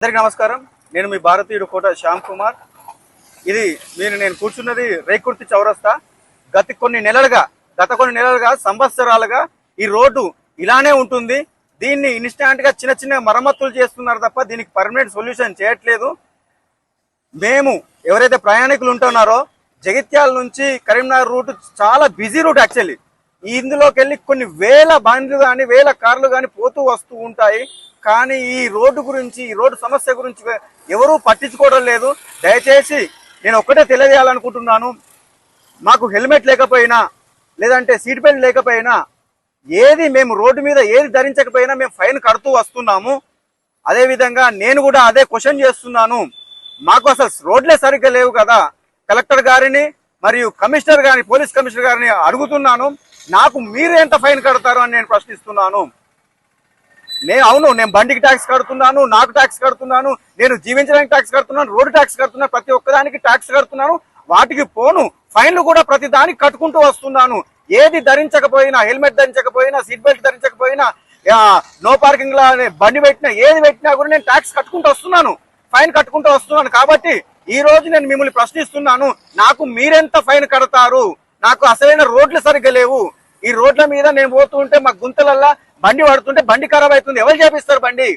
అందరికీ నమస్కారం. నేను మీ భారతీయుడు కోట శ్యామ్ కుమార్. ఇది నేను కూర్చున్నది రేకుర్తి చౌరస్తా. గత కొన్ని నెలలుగా సంవత్సరాలుగా ఈ రోడ్డు ఇలానే ఉంటుంది. దీన్ని ఇన్స్టాంట్ గా చిన్న చిన్న మరమ్మతులు చేస్తున్నారు తప్ప దీనికి పర్మనెంట్ సొల్యూషన్ చేయట్లేదు. మేము ఎవరైతే ప్రయాణికులు ఉంటున్నారో జగిత్యాల నుంచి కరీంనగర్ రూట్ చాలా బిజీ రూట్ యాక్చువల్లీ. ఇందులోకి వెళ్ళి కొన్ని వేల బండ్లు కానీ వేల కార్లు కానీ పోతూ వస్తూ ఉంటాయి. కానీ ఈ రోడ్డు గురించి, ఈ రోడ్డు సమస్య గురించి ఎవరూ పట్టించుకోవడం లేదు. దయచేసి నేను ఒక్కటే తెలియజేయాలనుకుంటున్నాను, మాకు హెల్మెట్ లేకపోయినా లేదంటే సీట్ బెల్ట్ లేకపోయినా మేము రోడ్డు మీద ఏది ధరించకపోయినా మేము ఫైన్ కడుతూ వస్తున్నాము. అదేవిధంగా నేను కూడా అదే క్వశ్చన్ చేస్తున్నాను, మాకు అసలు రోడ్లే సరిగ్గా లేవు కదా, కలెక్టర్ గారిని మరియు కమిషనర్ గారిని, పోలీస్ కమిషనర్ గారిని అడుగుతున్నాను. నాకు మీరు ఎంత ఫైన్ కడతారు అని నేను ప్రశ్నిస్తున్నాను. నేను బండికి ట్యాక్స్ కడుతున్నాను, నాకు ట్యాక్స్ కడుతున్నాను, నేను జీవించడానికి ట్యాక్స్ కడుతున్నాను, రోడ్డు ట్యాక్స్ కడుతున్నాను, ప్రతి ఒక్కదానికి ట్యాక్స్ కడుతున్నాను. వాటికి పోను ఫైన్లు కూడా ప్రతి దానికి కట్టుకుంటూ వస్తున్నాను. ఏది ధరించకపోయినా, హెల్మెట్ ధరించకపోయినా, సీట్ బెల్ట్ ధరించకపోయినా, నో పార్కింగ్ లా బండి పెట్టినా, ఏది పెట్టినా కూడా నేను ట్యాక్స్ కట్టుకుంటూ వస్తున్నాను, ఫైన్ కట్టుకుంటూ వస్తున్నాను. కాబట్టి ఈ రోజు నేను మిమ్మల్ని ప్రశ్నిస్తున్నాను, నాకు మీరెంత ఫైన్ కడతారు? నాకు అసలైన రోడ్లు సరిగ్గా లేవు. ఈ రోడ్ల మీద నేను పోతూ ఉంటే మా గుంతలల్లా బండి పడుతుంటే బండి ఖరాబ్ అవుతుంది. ఎవరు చేపిస్తారు బండి?